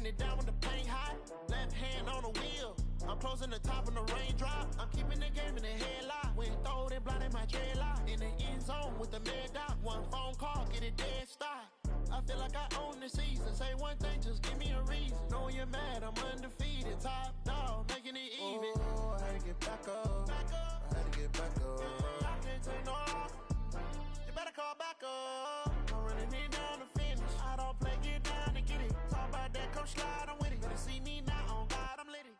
dropping it down when the paint hot. Left hand on the wheel. I'm closing the top on the raindrop. I'm keeping the game in the headlock. When throwed and blinded my dreadlock. In the end zone with the mad dot. One phone call, get it dead stop. I feel like I own the season. Say one thing, just give me a reason. Knowing you're mad, I'm undefeated. Top dog, making it even. Oh, I had to get back up. I had to get back up. I can't take no loss. You better call back up. I'm running it down to finish. I don't play, get down to get it. Talk about that, come slide, I'm with it. Better see me now, on God, I'm lit it.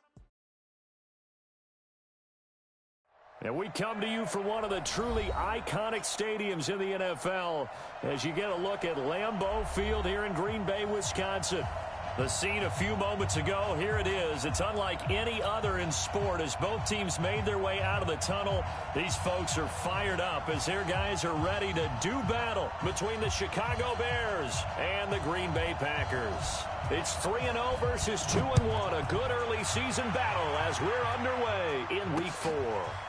And we come to you from one of the truly iconic stadiums in the NFL as you get a look at Lambeau Field here in Green Bay, Wisconsin. The scene a few moments ago, here it is. It's unlike any other in sport as both teams made their way out of the tunnel. These folks are fired up as their guys are ready to do battle between the Chicago Bears and the Green Bay Packers. It's 3-0 versus 2-1, a good early season battle as we're underway in Week 4.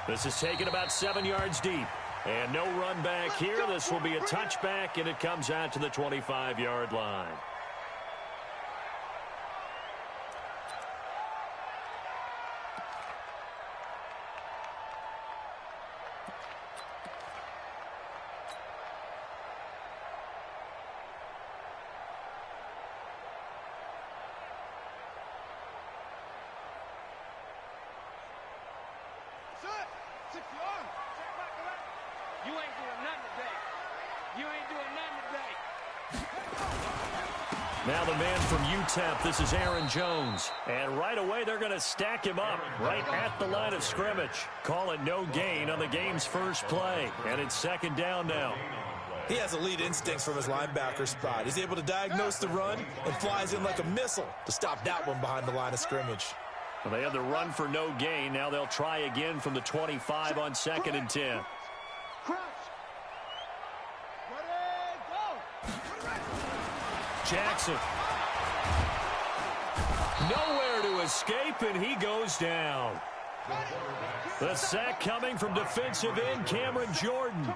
This is taken about 7 yards deep. And no run back here. This will be a touchback, and it comes out to the 25-yard line. You ain't doing nothing today. You ain't doing nothing today. Now the man from UTEP, this is Aaron Jones. And right away they're going to stack him up right at the line of scrimmage. Call it no gain on the game's first play. And it's second down now. He has elite instincts from his linebacker spot. He's able to diagnose the run and flies in like a missile to stop that one behind the line of scrimmage. Well, they had the run for no gain. Now they'll try again from the 25 on 2nd and 10. Jackson. Nowhere to escape, and he goes down. The sack coming from defensive end Cameron Jordan.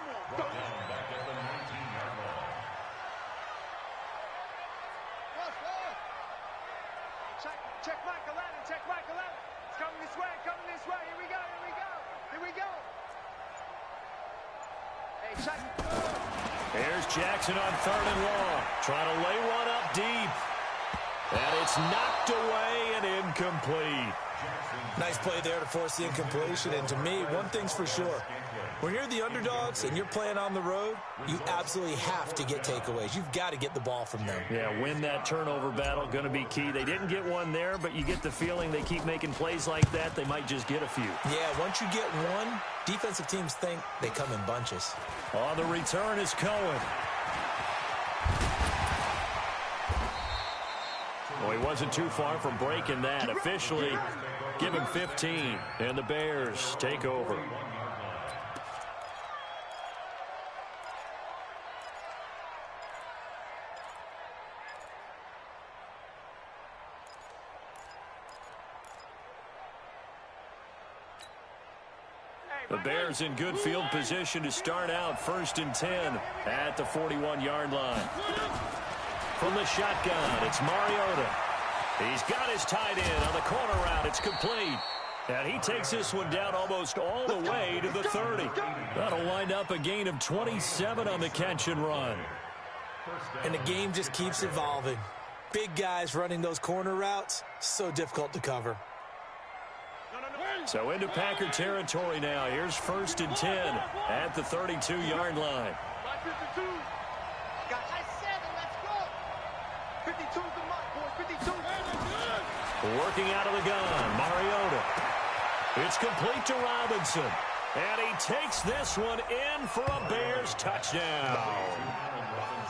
Check Michael Allen, check Michael Allen. It's coming this way, Here we go, here we go, here we go. Hey, check. Here's Jackson on 3rd and long. Trying to lay one up deep. And it's knocked away and incomplete. Nice play there to force the incompletion. And to me, one thing's for sure. When you're the underdogs and you're playing on the road, you absolutely have to get takeaways. You've got to get the ball from them. Yeah, win that turnover battle, going to be key. They didn't get one there, but you get the feeling they keep making plays like that, they might just get a few. Yeah, once you get one, defensive teams think they come in bunches. On the return is Cohen. Well, he wasn't too far from breaking that. Officially, give him 15, and the Bears take over. The Bears in good field position to start out 1st and 10 at the 41-yard line. From the shotgun, it's Mariota. He's got his tight end on the corner route. It's complete. And he takes this one down almost all the way to the 30. That'll wind up a gain of 27 on the catch and run. And the game just keeps evolving. Big guys running those corner routes, so difficult to cover. So into Packer territory now. Here's 1st and 10 at the 32-yard line. Working out of the gun, Mariota. It's complete to Robinson. And he takes this one in for a Bears touchdown.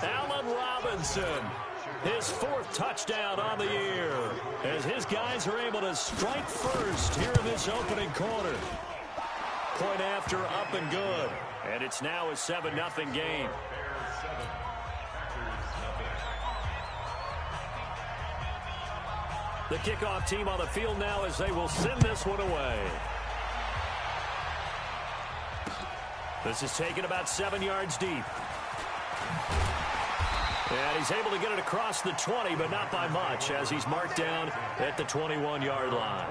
Allen Robinson, his 4th touchdown on the year, as his guys are able to strike first here in this opening quarter. Point after, up and good. And it's now a 7-0 game. The kickoff team on the field now as they will send this one away. This is taken about 7 yards deep. And he's able to get it across the 20, but not by much, as he's marked down at the 21-yard line.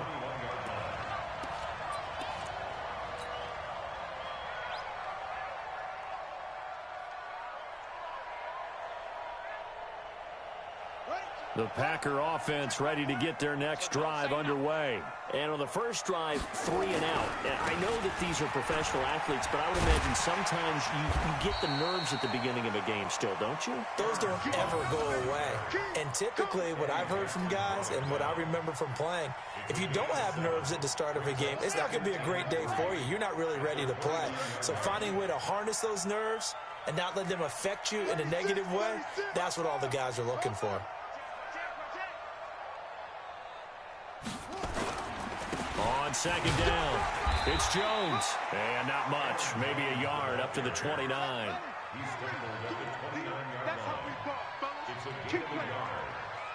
The Packer offense ready to get their next drive underway. And on the first drive, 3 and out. And I know that these are professional athletes, but I would imagine sometimes you get the nerves at the beginning of a game still, don't you? Those don't ever go away. And typically what I've heard from guys and what I remember from playing, if you don't have nerves at the start of a game, it's not going to be a great day for you. You're not really ready to play. So finding a way to harness those nerves and not let them affect you in a negative way, that's what all the guys are looking for. On second down, it's Jones. And not much, maybe a yard up to the 29. That's how we ball, fellas. Keep playing.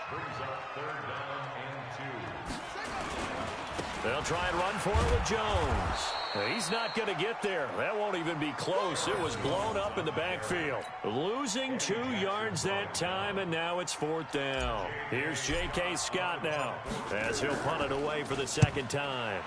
Brings up 3rd down and 2. They'll try and run for it with Jones. He's not going to get there. That won't even be close. It was blown up in the backfield. Losing 2 yards that time, and now it's 4th down. Here's J.K. Scott now, as he'll punt it away for the second time.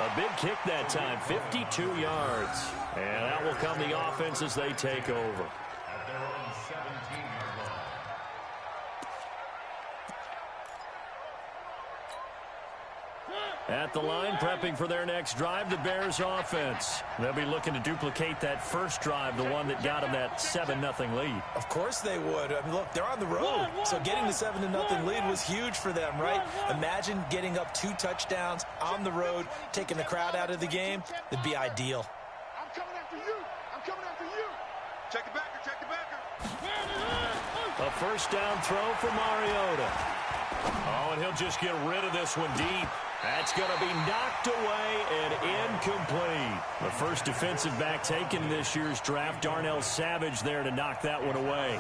A big kick that time, 52 yards. And that will come the offense as they take over. At their own 17-yard line. At the line, prepping for their next drive, the Bears offense. They'll be looking to duplicate that first drive, the one that got them that 7-0 lead. Of course they would. I mean, look, they're on the road. So getting the 7-0 lead was huge for them, right? Imagine getting up 2 touchdowns on the road, taking the crowd out of the game. That'd be ideal. I'm coming after you. I'm coming after you. Check the backer. Check the backer. A first down throw for Mariota. Oh, and he'll just get rid of this one deep. That's going to be knocked away and incomplete. The first defensive back taken this year's draft, Darnell Savage, there to knock that one away.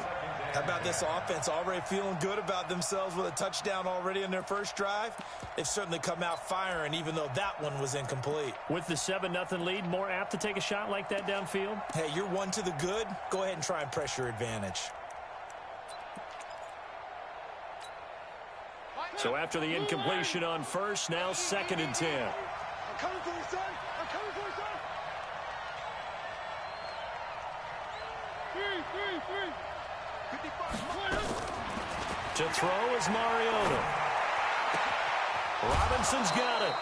How about this offense already feeling good about themselves with a touchdown already in their first drive? They've certainly come out firing, even though that one was incomplete. With the 7-0 lead, more apt to take a shot like that downfield? Hey, you're 1 to the good. Go ahead and try and press your advantage. So after the incompletion on first, now 2nd and 10. I'm coming for you, son. I'm coming for you, son. 55. To throw is Mariota. Robinson's got it.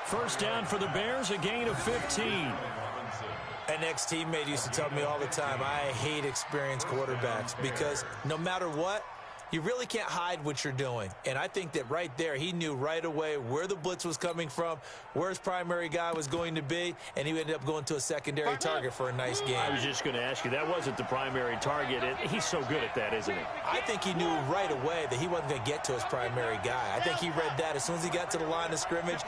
First down for the Bears, a gain of 15. An ex-teammate used to tell me all the time, I hate experienced quarterbacks because no matter what, you really can't hide what you're doing. And I think that right there, he knew right away where the blitz was coming from, where his primary guy was going to be, and he ended up going to a secondary target for a nice game. I was just going to ask you, that wasn't the primary target. He's so good at that, isn't he? I think he knew right away that he wasn't going to get to his primary guy. I think he read that as soon as he got to the line of scrimmage,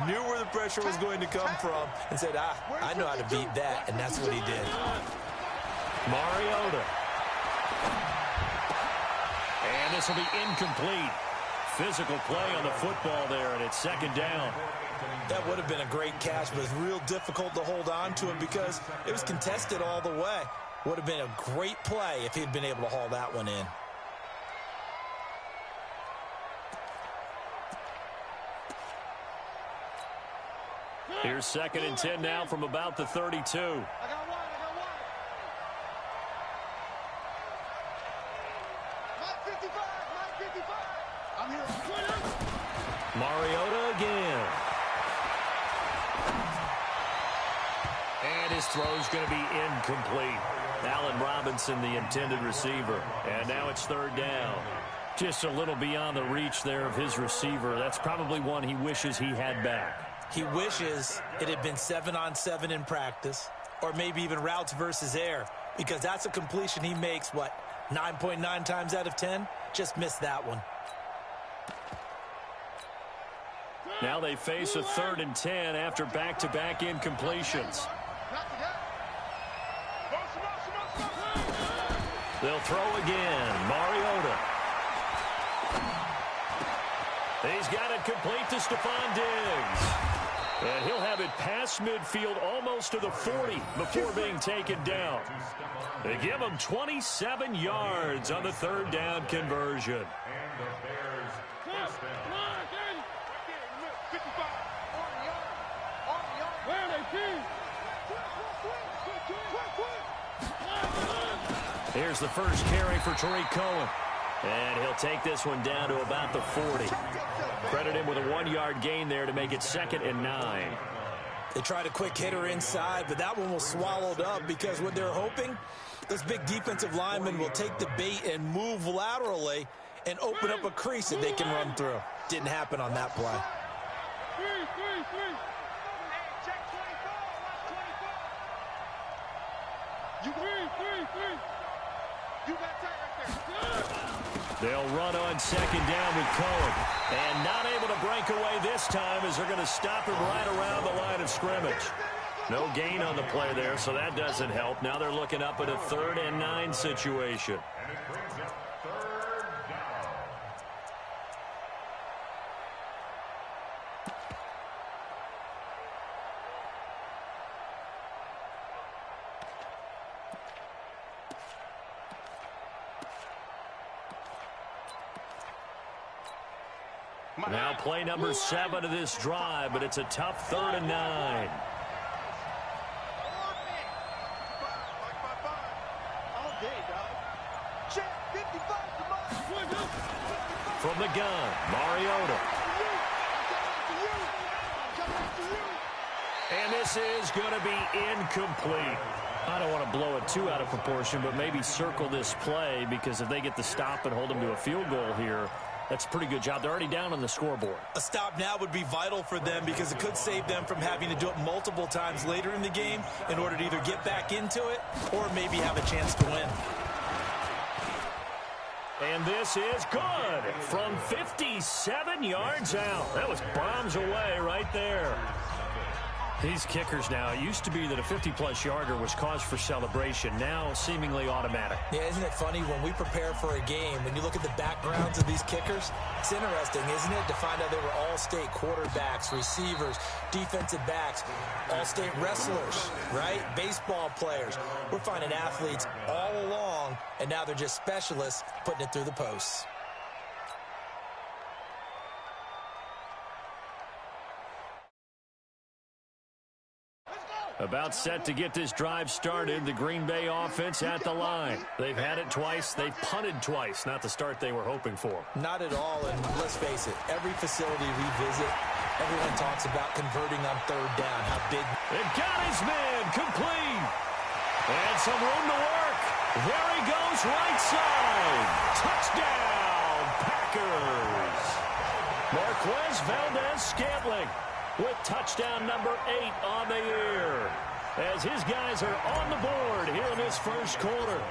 knew where the pressure was going to come from, and said, I know how to beat that, and that's what he did. Mariota. And this will be incomplete. Physical play on the football there, and it's 2nd down. That would have been a great catch, but it's real difficult to hold on to it because it was contested all the way. Would have been a great play if he'd been able to haul that one in. Here's 2nd and 10 now from about the 32. Mariota again. And his throw's going to be incomplete. Allen Robinson, the intended receiver. And now it's 3rd down. Just a little beyond the reach there of his receiver. That's probably one he wishes he had back. He wishes it had been 7-on-7 in practice, or maybe even routes versus air, because that's a completion he makes, 9.9 times out of 10? Just missed that one. Now they face a 3rd and 10 after back-to-back incompletions. They'll throw again. Mariota. He's got it complete to Stephon Diggs. And he'll have it past midfield almost to the 40 before being taken down. They give him 27 yards on the third down conversion. And the Bears first down. Here's the first carry for Tariq Cohen. And he'll take this one down to about the 40. Credit him with a 1-yard gain there to make it 2nd and 9. They tried a quick hitter inside, but that one was swallowed up because what they're hoping, those big defensive linemen will take the bait and move laterally and open up a crease that they can run through. Didn't happen on that play. They'll run on 2nd down with Cohen. And not able to break away this time as they're going to stop him right around the line of scrimmage. No gain on the play there, so that doesn't help. Now they're looking up at a 3rd and 9 situation. And it brings up 3rd down. Now play number 7 of this drive, but it's a tough 3rd and 9. From the gun, Mariota. And this is going to be incomplete. I don't want to blow it too out of proportion, but maybe circle this play because if they get the stop and hold them to a field goal here, that's a pretty good job. They're already down on the scoreboard. A stop now would be vital for them because it could save them from having to do it multiple times later in the game in order to either get back into it or maybe have a chance to win. And this is good from 57 yards out. That was bombs away right there. These kickers now, it used to be that a 50-plus yarder was cause for celebration. Now, seemingly automatic. Yeah, isn't it funny when we prepare for a game, when you look at the backgrounds of these kickers, it's interesting, isn't it, to find out they were all-state quarterbacks, receivers, defensive backs, all-state wrestlers, right? Baseball players. We're finding athletes all along, and now they're just specialists putting it through the posts. About set to get this drive started, the Green Bay offense at the line. They've had it twice. They've punted twice. Not the start they were hoping for. Not at all, and let's face it, every facility we visit, everyone talks about converting on 3rd down, how big. They've got his man complete. And some room to work. There he goes, right side. Touchdown, Packers. Marquez Valdez-Scantling with touchdown number 8 on the year, as his guys are on the board here in this first quarter.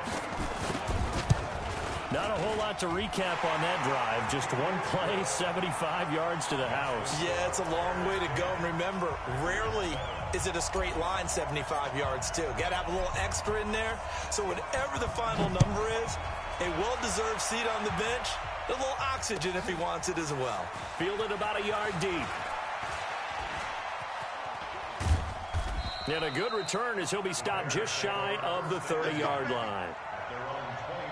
Not a whole lot to recap on that drive. Just one play, 75 yards to the house. Yeah, it's a long way to go. And remember, rarely is it a straight line 75 yards, too. Got to have a little extra in there. So whatever the final number is, a well-deserved seat on the bench, a little oxygen if he wants it as well. Fielded about a yard deep. And a good return as he'll be stopped just shy of the 30-yard line. Their own 29-yard line.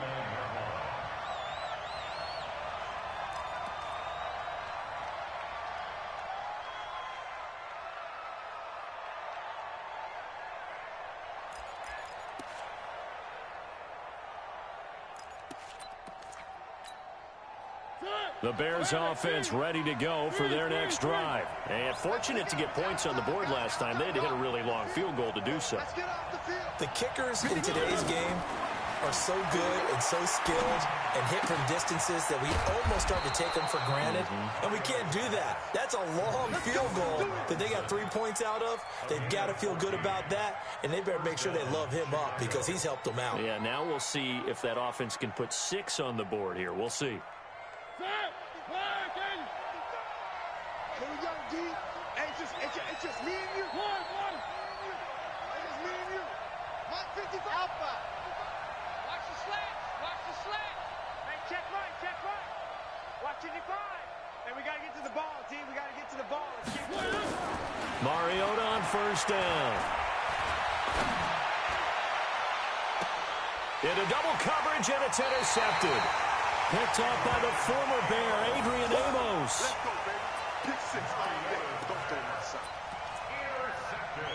The Bears offense ready to go for their next drive. And fortunate to get points on the board last time. They had to hit a really long field goal to do so. The kickers in today's game are so good and so skilled and hit from distances that we almost start to take them for granted. And we can't do that. That's a long field goal that they got 3 points out of. They've got to feel good about that, and they better make sure they love him up because he's helped them out. Yeah, now we'll see if that offense can put 6 on the board here. We'll see. It's just me and you. It's just me and you. Mike 55. Alpha. Watch the slash. Watch the slash. Hey, check right. Watch 55. Hey, we got to get to the ball, team. We got to get to the ball. Mariota on first down. Into double coverage, and it's intercepted. Picked off by the former Bear, Adrian Amos. Let's go, baby. Pick 6. Don't go my side. Intercepted.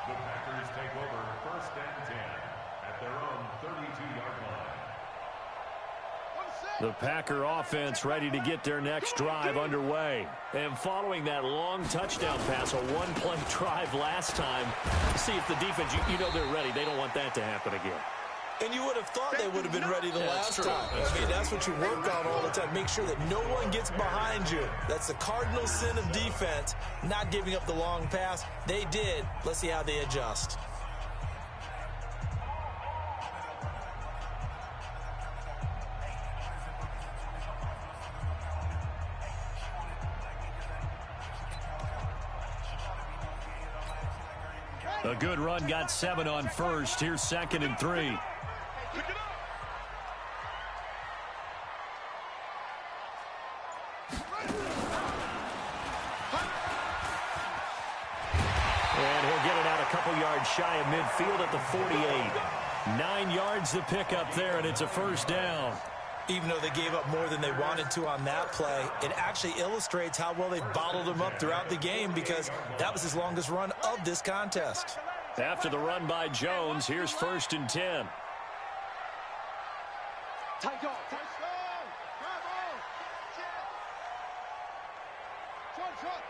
The Packers take over first and 10 at their own 32-yard line. The Packer offense ready to get their next drive underway. And following that long touchdown pass, a one-play drive last time, see if the defense, you know they're ready. They don't want that to happen again. And you would have thought they would have been ready the last time. I mean, that's what you work on all the time. Make sure that no one gets behind you. That's the cardinal sin of defense, not giving up the long pass. They did. Let's see how they adjust. A good run, got 7 on first. Here's 2nd and 3. And he'll get it out a couple yards shy of midfield at the 48. 9 yards to pick up there, and it's a first down. Even though they gave up more than they wanted to on that play, it actually illustrates how well they bottled him up throughout the game, because that was his longest run of this contest. After the run by Jones, here's 1st and 10. Tight dog. Tight dog. Bravo. Short.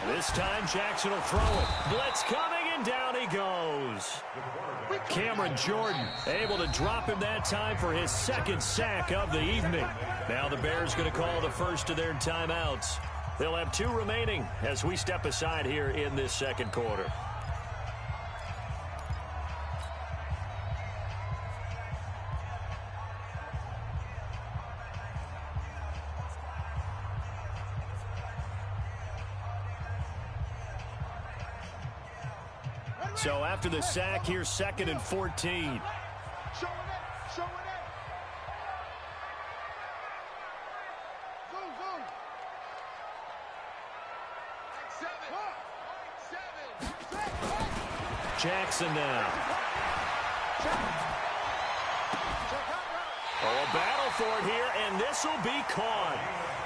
This time Jackson will throw it. Blitz coming, and down he goes. Cameron Jordan able to drop him that time for his 2nd sack of the evening. Now the Bears going to call the first of their timeouts. They'll have 2 remaining as we step aside here in this 2nd quarter. So after the sack, here's 2nd and 14. Show it up. Zoom. 7. Jackson now. Oh, a battle for it here, and this will be caught.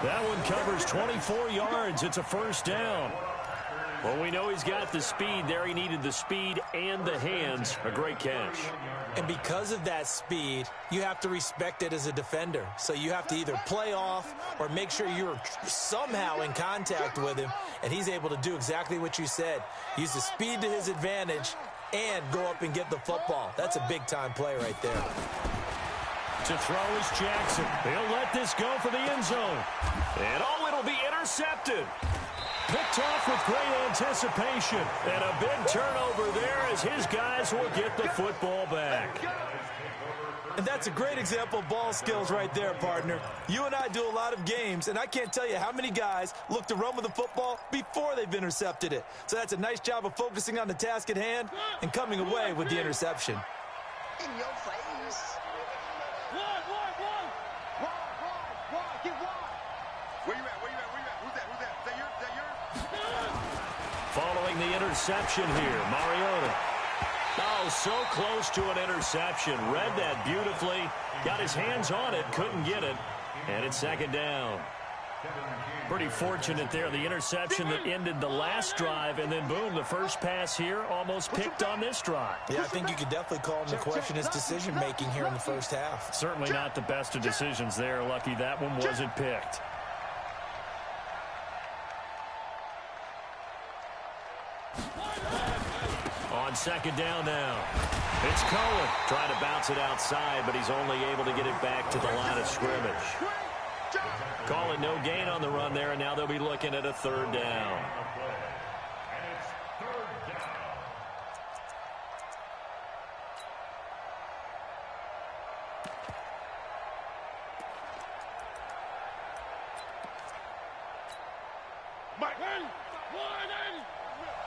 That one covers 24 yards. It's a first down. Well, we know he's got the speed there. He needed the speed and the hands. A great catch. And because of that speed, you have to respect it as a defender. So you have to either play off or make sure you're somehow in contact with him, and he's able to do exactly what you said. Use the speed to his advantage and go up and get the football. That's a big-time play right there. To throw is Jackson. He'll let this go for the end zone. And it'll be intercepted. Picked off with great anticipation. And a big turnover there as his guys will get the football back. And that's a great example of ball skills right there, partner. You and I do a lot of games, and I can't tell you how many guys look to run with the football before they've intercepted it. So that's a nice job of focusing on the task at hand and coming away with the interception. In your face. One. Get wide. Where you at? Who's that? Is that yours? Following the interception here, Mariota. Oh, so close to an interception. Read that beautifully. Got his hands on it, couldn't get it. And it's 2nd down. Pretty fortunate there. The interception that ended the last drive, and then boom, the first pass here almost picked on this drive. Yeah, I think you could definitely call him to question his decision-making here in the first half. Certainly not the best of decisions there. Lucky that one wasn't picked. On 2nd down now. It's Cohen trying to bounce it outside, but he's only able to get it back to the line of scrimmage. Calling no gain on the run there, and now they'll be looking at a 3rd down.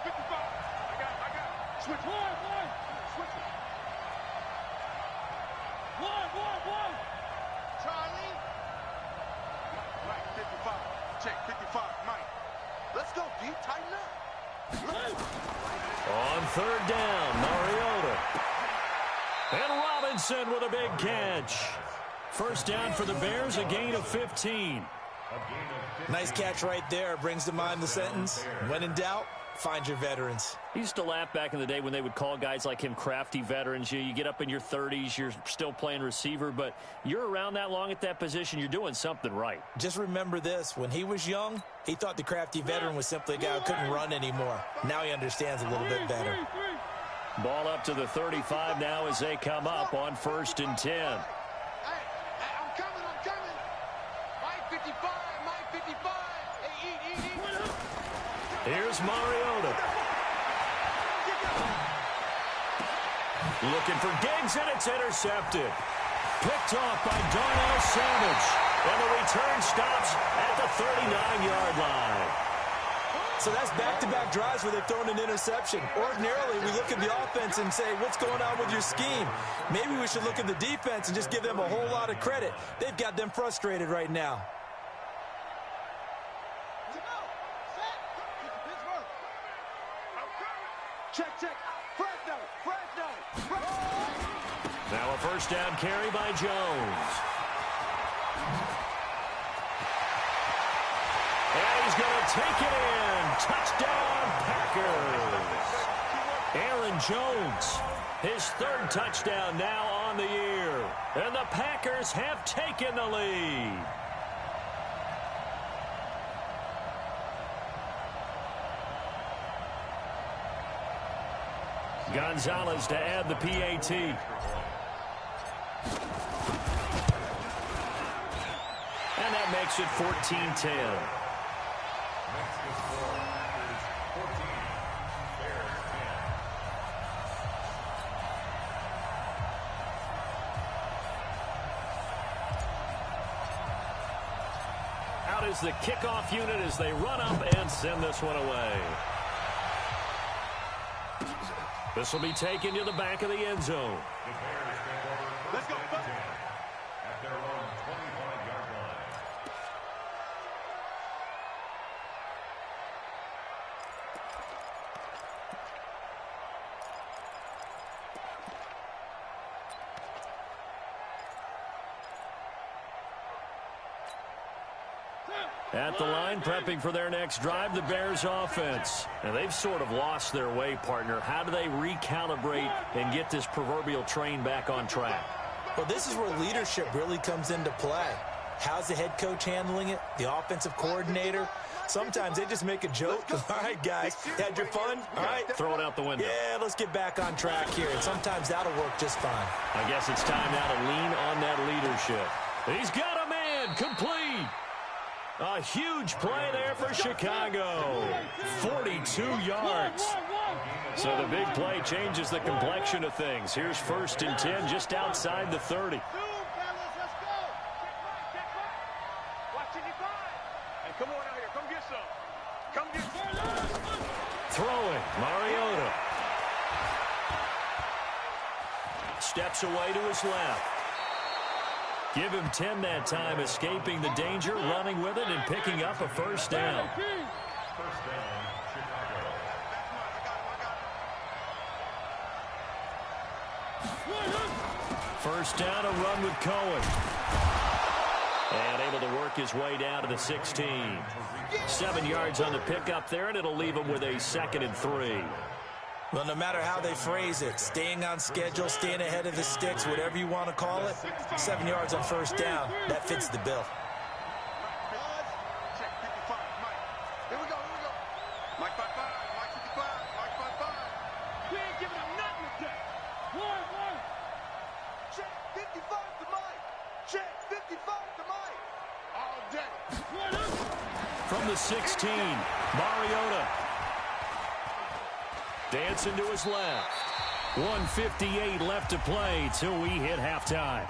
55. I got it. Switch. One. Switch it. One. Charlie. Mike, 55. Check, 55. Mike. Let's go, D. Tighten up. On third down, Mariota. And Robinson with a big catch. First down for the Bears, a gain of 15. Nice catch right there. Brings to mind the sentence, when in doubt, find your veterans. I used to laugh back in the day when they would call guys like him crafty veterans. You get up in your 30s, you're still playing receiver, but you're around that long at that position, you're doing something right. Just remember this. When he was young, he thought the crafty veteran was simply a guy who couldn't run anymore. Now he understands a little bit better. Ball up to the 35 now as they come up on 1st and 10. Hey, I'm coming. Mike 55. Hey, eat. Here's Mariota. Looking for Diggs, and it's intercepted. Picked off by Darnell Savage. And the return stops at the 39-yard line. So that's back-to-back drives where they've thrown an interception. Ordinarily, we look at the offense and say, what's going on with your scheme? Maybe we should look at the defense and just give them a whole lot of credit. They've got them frustrated right now. Check. Fresno. Now a first down carry by Jones. And he's going to take it in. Touchdown, Packers. Aaron Jones, his 3rd touchdown now on the year. And the Packers have taken the lead. Gonzalez to add the PAT. And that makes it 14-10. Out is the kickoff unit as they run up and send this one away. This will be taken to the back of the end zone. Let's go. At their own 25-yard line. At the line, prepping for their next drive, the Bears offense. And they've sort of lost their way, partner. How do they recalibrate and get this proverbial train back on track? Well, this is where leadership really comes into play. How's the head coach handling it? The offensive coordinator? Sometimes they just make a joke. All right, guys, had your fun? All right. Throw it out the window. Yeah, let's get back on track here. And sometimes that'll work just fine. I guess it's time now to lean on that leadership. He's got a man complete. A huge play there for Chicago. 42 yards. So the big play changes the complexion of things. Here's 1st and 10 just outside the 30. Throwing, Mariota. Steps away to his left. Give him 10 that time, escaping the danger, running with it, and picking up a first down. First down, Chicago. First down, a run with Cohen. And able to work his way down to the 16. 7 yards on the pickup there, and it'll leave him with a 2nd and 3. Well, no matter how they phrase it, staying on schedule, staying ahead of the sticks, whatever you want to call it, 7 yards on first down, that fits the bill. Check 55, Mike. Here we go. Mike 55, Mike 55, Mike 55. We ain't giving him nothing with that. One. Check 55 to Mike. Check 55 to Mike. All day. From the 16, Mariota. Dancing to his left. 1:58 left to play till we hit halftime.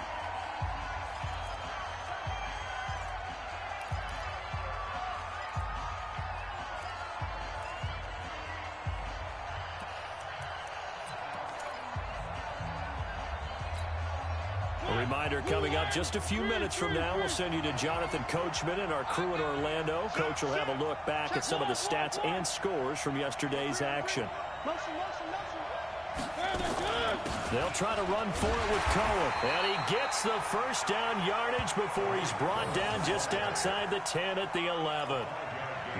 Reminder coming up just a few minutes from now, we'll send you to Jonathan Coachman and our crew in Orlando. Coach will have a look back at some of the stats and scores from yesterday's action. They'll try to run for it with Cohen. And he gets the first down yardage before he's brought down just outside the 10 at the 11.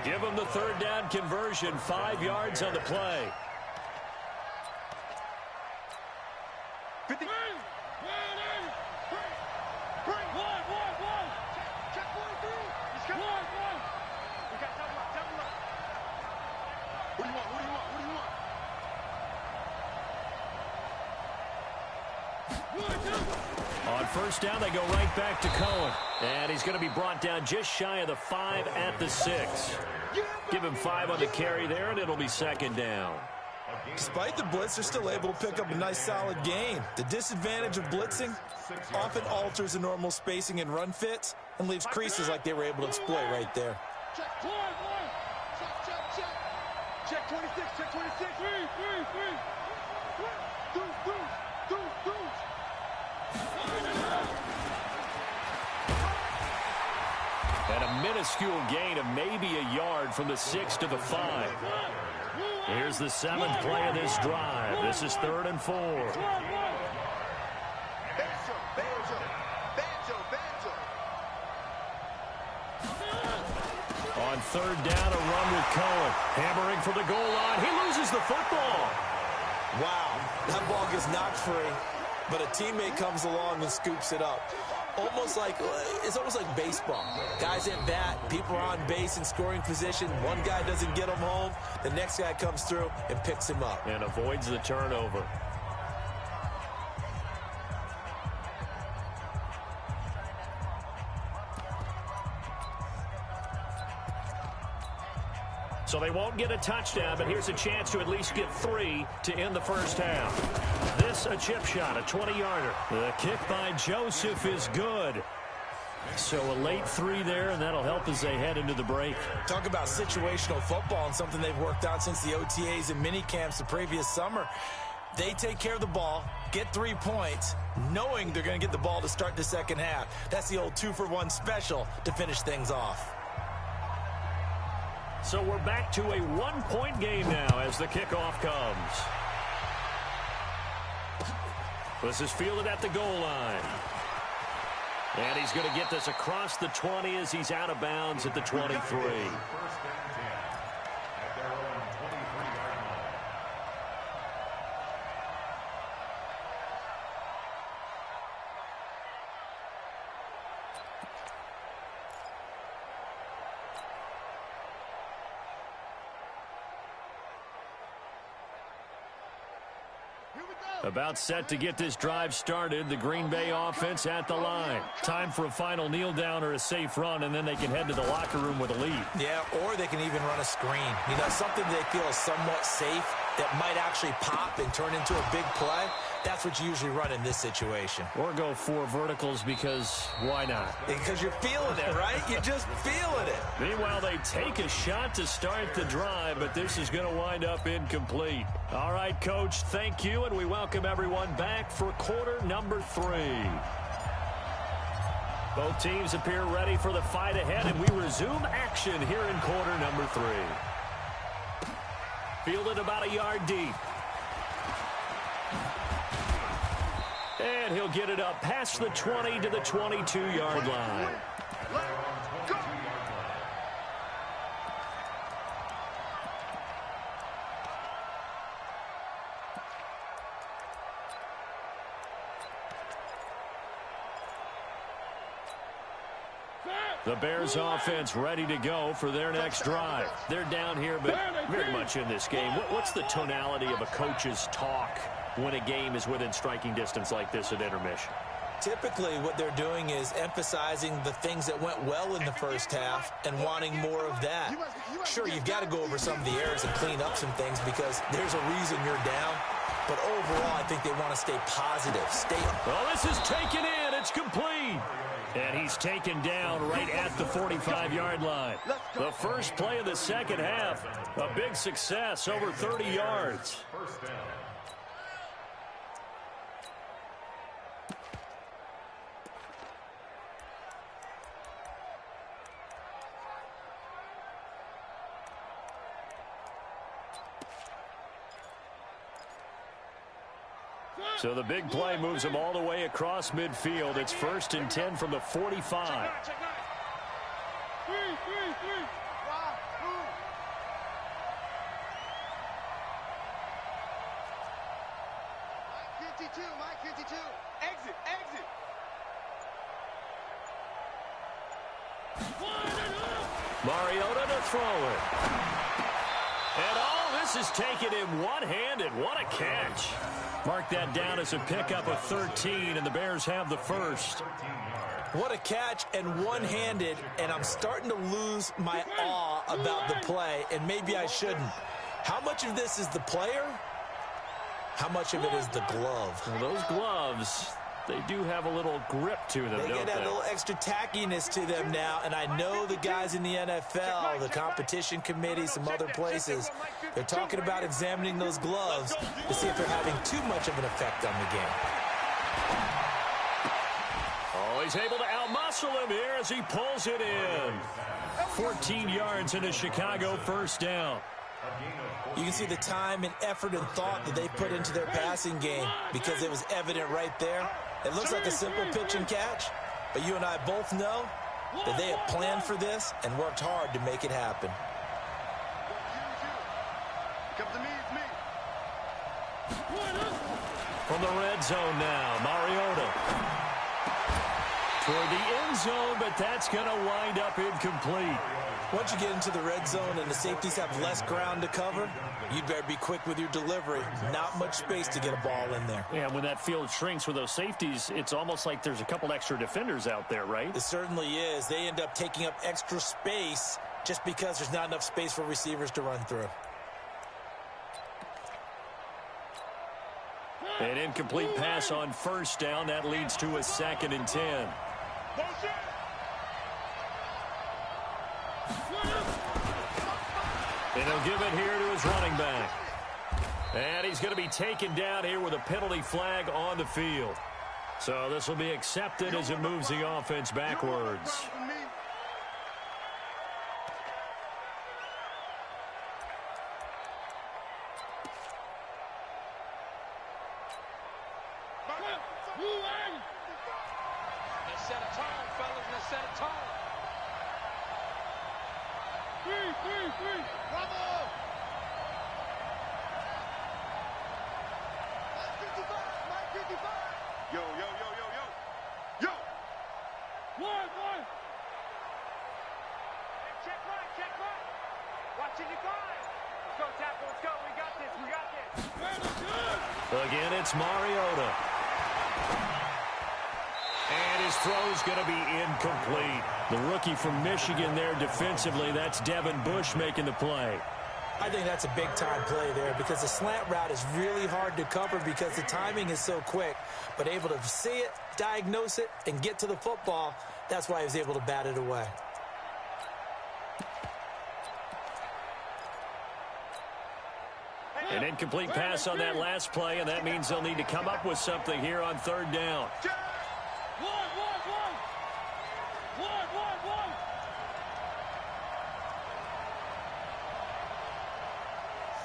Give him the third down conversion, 5 yards on the play. 50. On first down, they go right back to Cohen. And he's going to be brought down just shy of the 5 at the 6. Give him 5 on the carry there, and it'll be second down. Despite the blitz, they're still able to pick up a nice, solid gain. The disadvantage of blitzing often alters the normal spacing and run fits and leaves creases like they were able to exploit right there. Check 26, check 26. And a minuscule gain of maybe a yard from the 6 to the 5. Here's the 7th play of this drive. This is 3rd and 4. On 3rd down, a run with Cohen. Hammering for the goal line. He loses the football. Wow, that ball gets knocked free, but a teammate comes along and scoops it up. It's almost like baseball. Guys at bat, people are on base in scoring position. One guy doesn't get him home. The next guy comes through and picks him up. And avoids the turnover. So they won't get a touchdown, but here's a chance to at least get 3 to end the first half. This a chip shot, a 20-yarder. The kick by Joseph is good. So a late 3 there, and that'll help as they head into the break. Talk about situational football and something they've worked out since the OTAs and mini camps the previous summer. They take care of the ball, get 3 points, knowing they're going to get the ball to start the second half. That's the old 2-for-1 special to finish things off. So we're back to a 1-point game now as the kickoff comes. This is fielded at the goal line. And he's going to get this across the 20 as he's out of bounds at the 23. About set to get this drive started. The Green Bay offense at the line. Time for a final kneel down or a safe run, and then they can head to the locker room with a lead. Yeah, or they can even run a screen. You know, something they feel is somewhat safe that might actually pop and turn into a big play. That's what you usually run in this situation. Or go 4 verticals because why not? Because you're feeling it, right? You're just feeling it. Meanwhile, they take a shot to start the drive, but this is going to wind up incomplete. All right, Coach, thank you, and we welcome everyone back for quarter number 3. Both teams appear ready for the fight ahead, and we resume action here in quarter number 3. Fielded about a yard deep. And he'll get it up past the 20 to the 22-yard line. The Bears offense ready to go for their next drive. They're down here, but very much in this game. What's the tonality of a coach's talk when a game is within striking distance like this at intermission? Typically, what they're doing is emphasizing the things that went well in the first half and wanting more of that. Sure, you've got to go over some of the errors and clean up some things because there's a reason you're down. But overall, I think they want to stay positive. Well, this is taken in. It's complete. And he's taken down right at the 45-yard line. The first play of the second half, a big success, over 30 yards. So the big play moves them all the way across midfield. It's 1st and 10 from the 45. Mike 52. Exit. Mariota to throw it. And this is taken in one-handed. What a catch. Mark that down as a pickup of 13, and the Bears have the first. What a catch and one-handed, and I'm starting to lose my awe about the play, and maybe I shouldn't. How much of this is the player? How much of it is the glove? Well, those gloves, they do have a little grip to them, They don't get that little extra tackiness to them now, and I know the guys in the NFL, the competition committee, some other places, they're talking about examining those gloves to see if they're having too much of an effect on the game. Oh, he's able to outmuscle him here as he pulls it in. 14 yards into Chicago, first down. You can see the time and effort and thought that they put into their passing game because it was evident right there. It looks like a simple pitch and catch, but you and I both know that they have planned for this and worked hard to make it happen. From the red zone now, Mariota. Toward the end zone, but that's going to wind up incomplete. Once you get into the red zone and the safeties have less ground to cover, you'd better be quick with your delivery. Not much space to get a ball in there. Yeah, when that field shrinks with those safeties, it's almost like there's a couple extra defenders out there, right? It certainly is. They end up taking up extra space just because there's not enough space for receivers to run through. An incomplete pass on first down. That leads to a 2nd and 10. And he'll give it here to his running back. And he's going to be taken down here with a penalty flag on the field. So this will be accepted as it moves the offense backwards. Let's set a tone, fellas. Let's set a tone. Bravo! Mike 55. Yo. One. Check right. Watching you guys. Let's go, tackle. Let's go. We got this. Again, it's Mariota. And his throw's going to be incomplete. The rookie from Michigan there defensively, that's Devin Bush making the play. I think that's a big-time play there because the slant route is really hard to cover because the timing is so quick. But able to see it, diagnose it, and get to the football, that's why he was able to bat it away. An incomplete pass on that last play, and that means they'll need to come up with something here on 3rd down. One.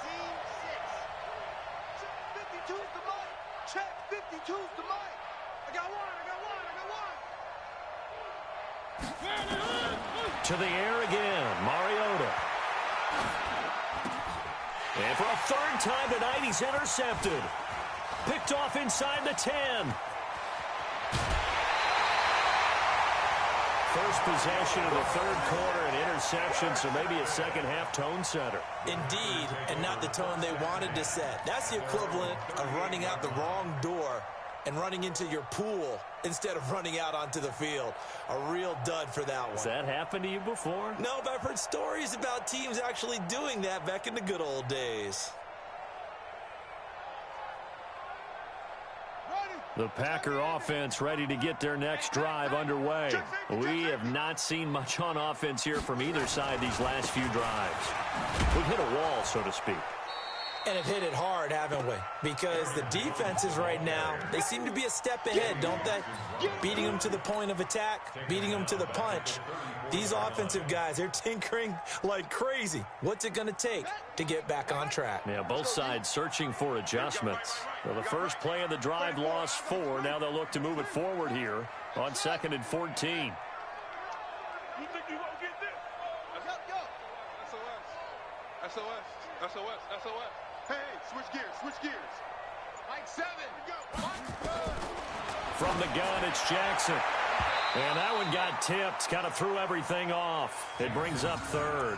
Scene 6. Check 52's the mic. Check 52's the mic. I got one. To the air again, Mariota. And for a 3rd time tonight, he's intercepted. Picked off inside the 10. First possession of the 3rd quarter, an interception, so maybe a second-half tone setter. Indeed, and not the tone they wanted to set. That's the equivalent of running out the wrong door and running into your pool instead of running out onto the field. A real dud for that one. Has that happened to you before? No, but I've heard stories about teams actually doing that back in the good old days. The Packer offense ready to get their next drive underway. We have not seen much on offense here from either side these last few drives. We've hit a wall, so to speak. And have hit it hard, haven't we? Because the defenses right now, they seem to be a step ahead, don't they? Beating them to the point of attack, beating them to the punch. These offensive guys, they're tinkering like crazy. What's it going to take to get back on track? Yeah, both sides searching for adjustments. So the first play of the drive lost 4. Now they'll look to move it forward here on 2nd and 14. You think you won't get this? Go. SOS. SOS. SOS. SOS. Hey, switch gears. Mike 7. Go. From the gun, it's Jackson. And that one got tipped, kind of threw everything off. It brings up 3rd.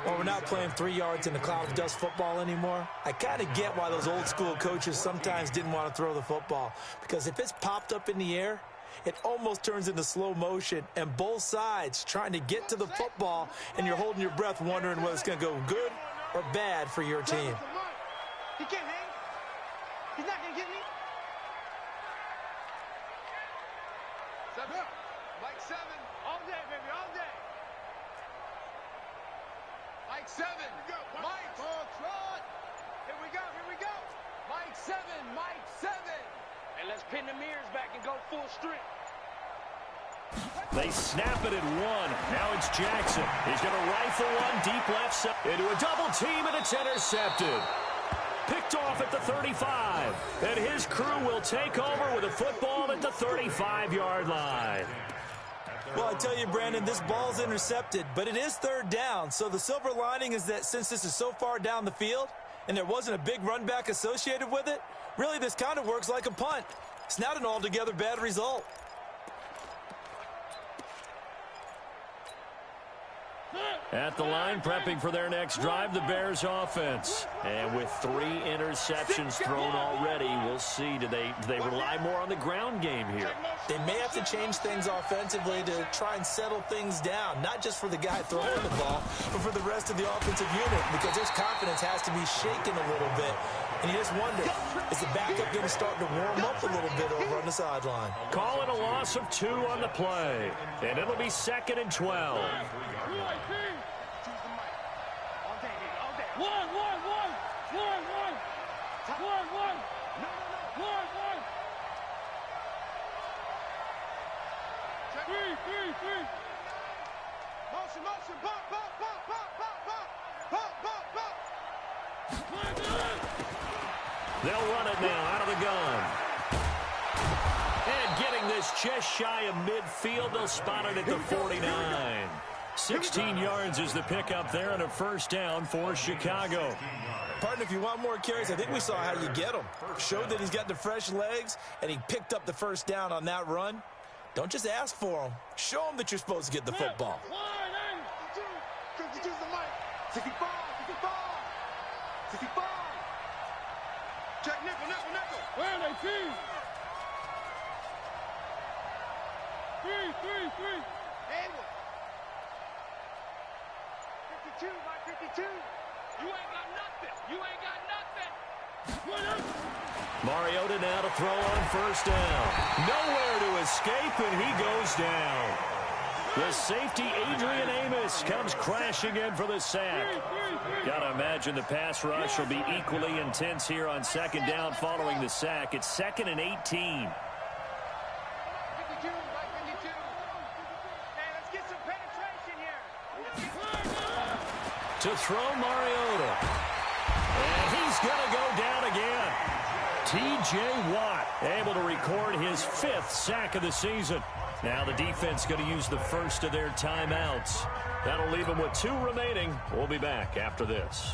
Well, we're not playing 3 yards in a cloud of dust football anymore. I kind of get why those old school coaches sometimes didn't want to throw the football. Because if it's popped up in the air, it almost turns into slow motion, and both sides trying to get to the football, and you're holding your breath wondering whether it's going to go good or bad for your team. He can't hang. He's not going to get me. 7. Mike 7. All day, baby, all day. Mike 7. Mike. Here we go. Mike 7. And let's pin the mirrors back and go full strength. They snap it at 1. Now it's Jackson. He's going to rifle one deep left side into a double team, and it's intercepted. Picked off at the 35. And his crew will take over with a football at the 35-yard line. Well, I tell you, Brandon, this ball's intercepted, but it is 3rd down. So the silver lining is that since this is so far down the field and there wasn't a big run back associated with it, really this kind of works like a punt. It's not an altogether bad result. At the line, prepping for their next drive, the Bears offense. And with 3 interceptions thrown already, we'll see. Do they rely more on the ground game here? They may have to change things offensively to try and settle things down, not just for the guy throwing the ball, but for the rest of the offensive unit, because his confidence has to be shaken a little bit. And you just wonder, is the backup going to start to warm up a little bit over on the sideline? Call it a loss of 2 on the play. And it'll be 2nd and 12. Motion, They'll run it now out of the gun. And getting this just shy of midfield, they'll spot it at the 49. 16 yards is the pickup there and a 1st down for Chicago. Partner, if you want more carries, I think we saw how you get them. Showed that he's got the fresh legs, and he picked up the 1st down on that run. Don't just ask for them. Show them that you're supposed to get the football. 52's the mic. 65. Check nickel. Where are they, team? 3. Edward. 52, Mike 52. You ain't got nothing. Mariota now to throw on 1st down. Nowhere to escape, and he goes down. The safety, Adrian Amos, comes crashing in for the sack. Got to imagine the pass rush will be equally intense here on 2nd down following the sack. It's 2nd and 18. 52, Mike 52. Hey, let's get some penetration here. To throw Mariota. And he's going to go down again. T.J. Watt able to record his 5th sack of the season. Now the defense going to use the first of their timeouts. That'll leave them with 2 remaining. We'll be back after this.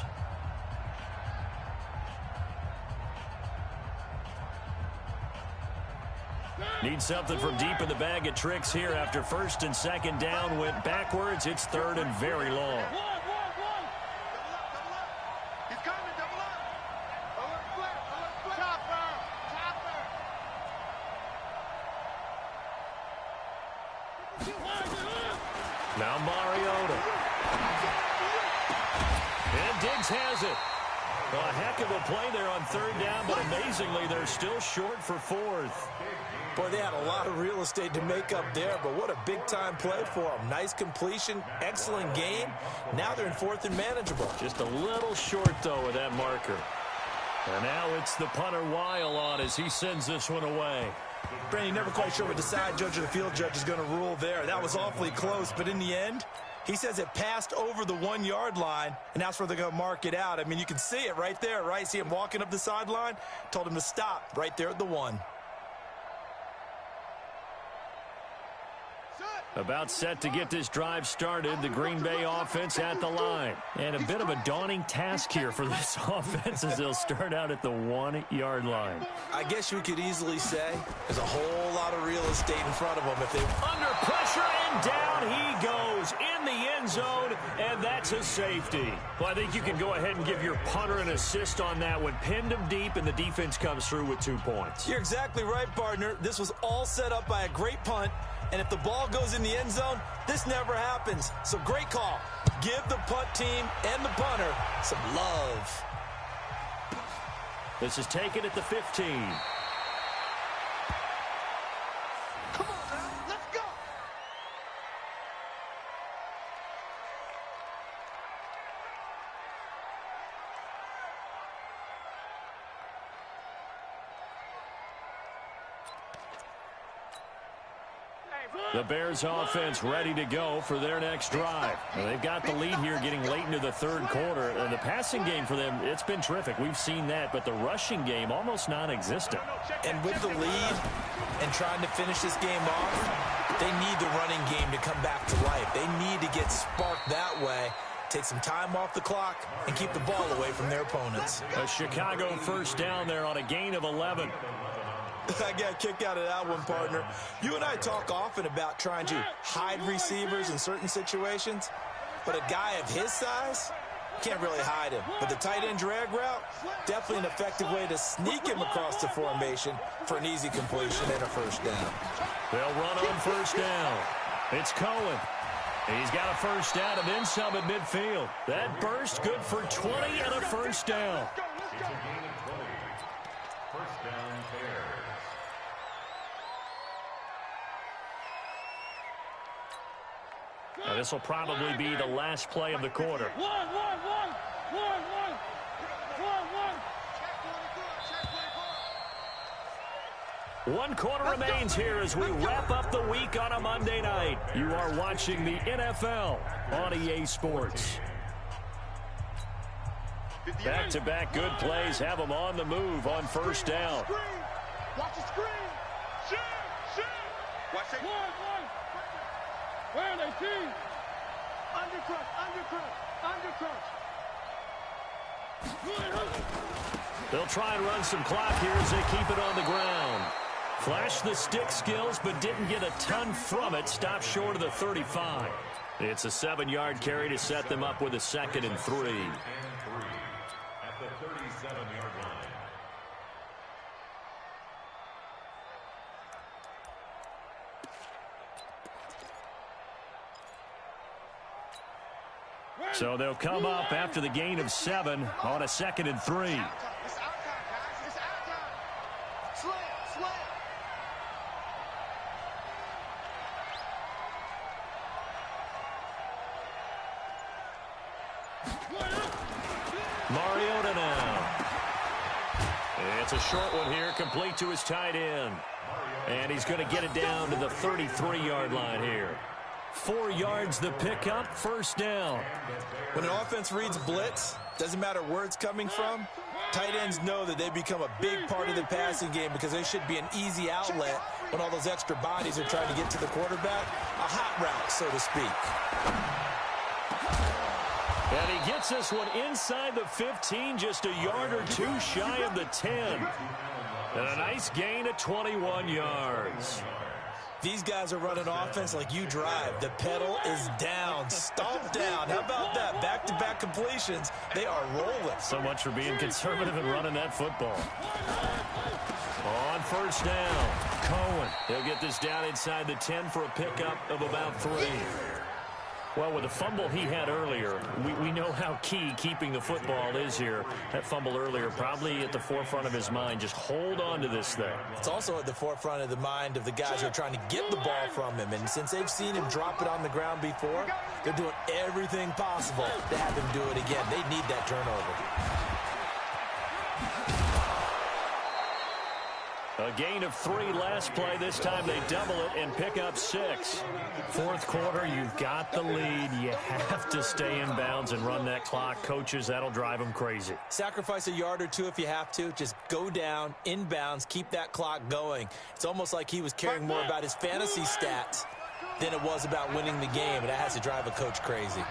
Need something from deep in the bag of tricks here after 1st and 2nd down went backwards. It's 3rd and very long. He's coming, double up. Alert flip. Chopper. Now Mariota. And Diggs has it. Well, a heck of a play there on third down, but amazingly, they're still short for fourth. Boy, they had a lot of real estate to make up there, but what a big-time play for them. Nice completion, excellent game. Now they're in fourth and manageable. Just a little short, though, with that marker. And now it's the punter Weil on as he sends this one away. Brandon, never quite sure what the side judge or the field judge is going to rule there. That was awfully close, but in the end, he says it passed over the 1-yard line, and that's where they're going to mark it out. I mean, you can see it right there, right? See him walking up the sideline? Told him to stop right there at the 1. About set to get this drive started, the Green Bay offense at the line. And a bit of a daunting task here for this offense as they'll start out at the 1-yard line. I guess you could easily say there's a whole lot of real estate in front of them. If they under pressure, and down he goes in the end zone, and that's a safety. Well, I think you can go ahead and give your punter an assist on that one. Pinned him deep, and the defense comes through with 2 points. You're exactly right, partner. This was all set up by a great punt. And if the ball goes in the end zone, this never happens. So great call. Give the punt team and the punter some love. This is taken at the 15. Come on, man. Let's go. The Bears offense ready to go for their next drive. Well, they've got the lead here getting late into the third quarter. The passing game for them, it's been terrific. We've seen that, but the rushing game almost non-existent. And with the lead and trying to finish this game off, they need the running game to come back to life. They need to get sparked that way, take some time off the clock, and keep the ball away from their opponents. A Chicago first down there on a gain of 11. I got a kick out of that one, partner. You and I talk often about trying to hide receivers in certain situations, but a guy of his size can't really hide him. But the tight end drag route, definitely an effective way to sneak him across the formation for an easy completion and a first down. They'll run on first down. It's Cohen. He's got a first down and then some at midfield. That burst good for 20 and a first down. It's a gain of 20. First down, Bears. Now, this will probably be the last play of the quarter. One quarter remains here as we wrap up the week on a Monday night. You are watching the NFL on EA Sports. Back-to-back good plays have them on the move on first down. Watch the screen. Shoot. Watch it. Where are they, team? Undercrush. They'll try and run some clock here as they keep it on the ground. Flashed the stick skills, but didn't get a ton from it. Stopped short of the 35. It's a 7-yard carry to set them up with a 2nd and 3. At the 37-yard line. So they'll come up after the gain of 7 on a 2nd and 3. It's our time, guys. It's our time. Slam. Mariota now. It's a short one here, complete to his tight end. And he's going to get it down to the 33-yard line here. 4 yards the pickup, first down. When an offense reads blitz, doesn't matter where it's coming from, tight ends know that they become a big part of the passing game because they should be an easy outlet when all those extra bodies are trying to get to the quarterback. A hot route, so to speak. And he gets this one inside the 15, just a yard or 2 shy of the 10. And a nice gain of 21 yards. These guys are running offense like you drive. The pedal is down, stomped down. How about that? Back-to-back completions. They are rolling. So much for being conservative and running that football. On first down, Cohen. He'll get this down inside the 10 for a pickup of about 3. Well, with the fumble he had earlier, we know how key keeping the football is here. That fumble earlier probably at the forefront of his mind. Just hold on to this thing. It's also at the forefront of the mind of the guys who are trying to get the ball from him. And since they've seen him drop it on the ground before, they're doing everything possible to have him do it again. They need that turnover. A gain of 3 last play. This time they double it and pick up 6. Fourth quarter, you've got the lead. You have to stay in bounds and run that clock. Coaches, that'll drive them crazy. Sacrifice a yard or two if you have to. Just go down, in bounds, keep that clock going. It's almost like he was caring more about his fantasy stats than it was about winning the game, and that has to drive a coach crazy.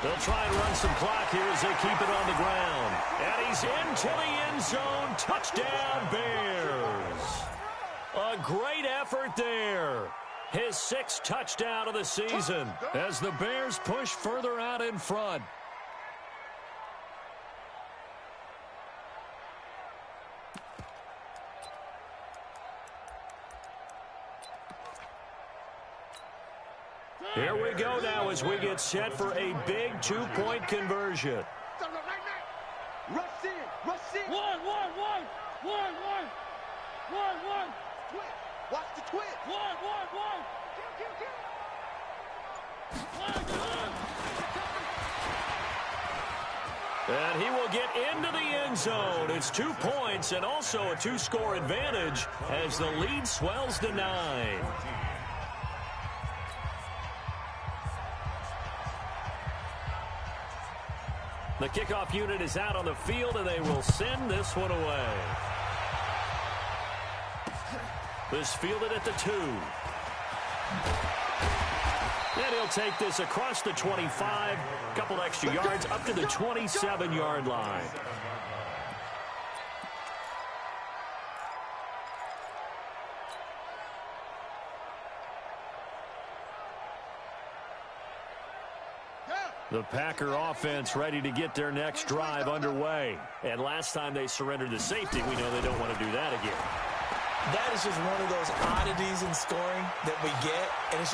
They'll try and run some clock here as they keep it on the ground. And he's into the end zone. Touchdown, Bears. A great effort there. His 6th touchdown of the season as the Bears push further out in front. Here we go now as we get set for a big 2-point conversion. Rush in. Rush in. One. Twitch. Watch the twitch. One. And he will get into the end zone. It's 2 points and also a 2-score advantage as the lead swells to 9. The kickoff unit is out on the field, and they will send this one away. This fielded at the 2. And he'll take this across the 25. A couple extra yards up to the 27-yard line. The Packer offense ready to get their next drive underway. And last time they surrendered the safety, we know they don't want to do that again. That is just one of those oddities in scoring that we get. And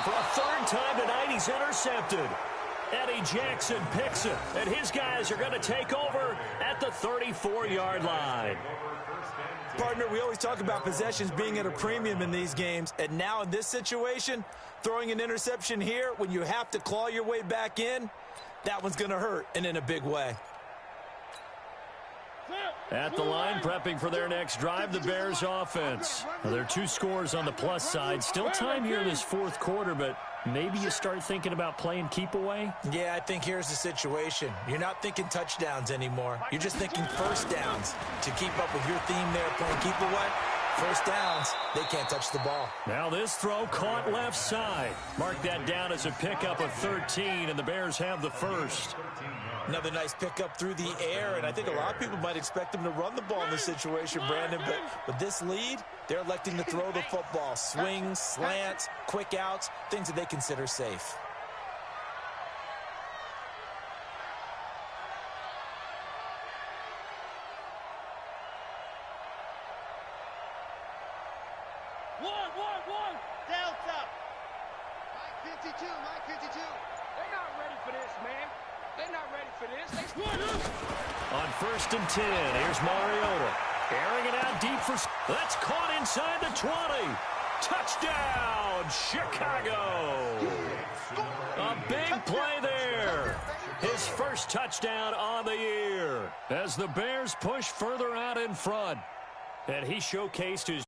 for a 3rd time tonight, he's intercepted. Eddie Jackson picks it. And his guys are going to take over at the 34-yard line. Partner, we always talk about possessions being at a premium in these games. And now in this situation, throwing an interception here when you have to claw your way back in, that one's going to hurt, and in a big way. At the line, prepping for their next drive, the Bears offense. Now, there are 2 scores on the plus side. Still time here in this 4th quarter, but maybe you start thinking about playing keep away? Yeah, I think here's the situation. You're not thinking touchdowns anymore. You're just thinking first downs. To keep up with your theme there, playing keep away, first downs, they can't touch the ball. Now this throw caught left side. Mark that down as a pickup of 13, and the Bears have the 1st. Another nice pickup through the air, and I think a lot of people might expect them to run the ball in this situation, Brandon, but with this lead, they're electing to throw the football. Swings, slants, quick outs, things that they consider safe. One. Delta. Mike 52. They're not ready for this, man. They're not ready for this. On 1st and 10, here's Mariota. Airing it out deep for... That's caught inside the 20. Touchdown, Chicago. A big play there. His 1st touchdown on the year as the Bears push further out in front. And he showcased his...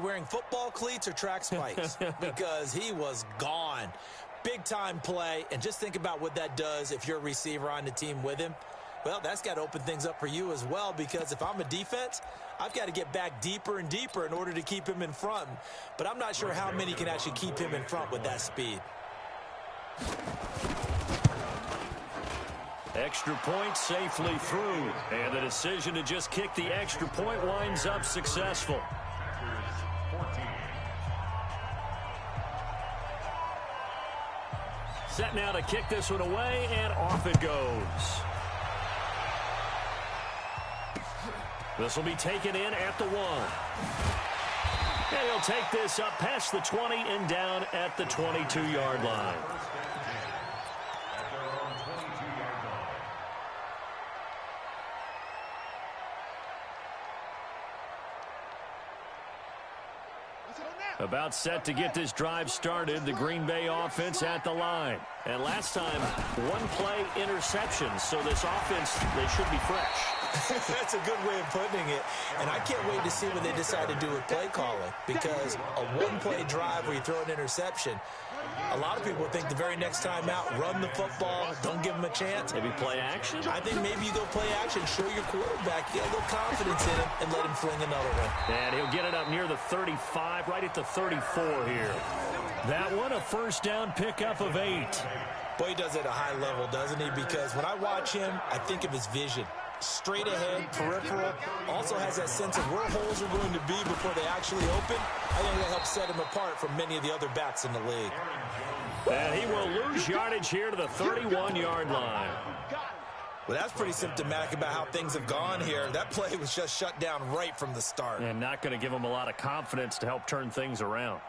Wearing football cleats or track spikes because he was gone. Big-time play, and just think about what that does if you're a receiver on the team with him. Well, that's got to open things up for you as well, because if I'm a defense, I've got to get back deeper and deeper in order to keep him in front. But I'm not sure how many can actually keep him in front with that speed. Extra point safely through, and the decision to just kick the extra point winds up successful. Set now to kick this one away, and off it goes. This will be taken in at the 1. And he'll take this up past the 20 and down at the 22-yard line. About set to get this drive started, the Green Bay offense at the line. And last time, one play interception, so this offense, they should be fresh. That's a good way of putting it. And I can't wait to see what they decide to do with play calling, because a one-play drive where you throw an interception, a lot of people think the very next time out, run the football, don't give them a chance. Maybe play action? I think maybe you go play action, show your quarterback, get a little confidence in him, and let him fling another one. And he'll get it up near the 35, right at the 34 here. That one, a first down pickup of 8. Boy, he does it at a high level, doesn't he? Because when I watch him, I think of his vision. Straight ahead, peripheral, also has that sense of where holes are going to be before they actually open. I think that helps set him apart from many of the other backs in the league. And he will lose yardage here to the 31-yard line. Well, that's pretty symptomatic about how things have gone here. That play was just shut down right from the start. And not going to give him a lot of confidence to help turn things around.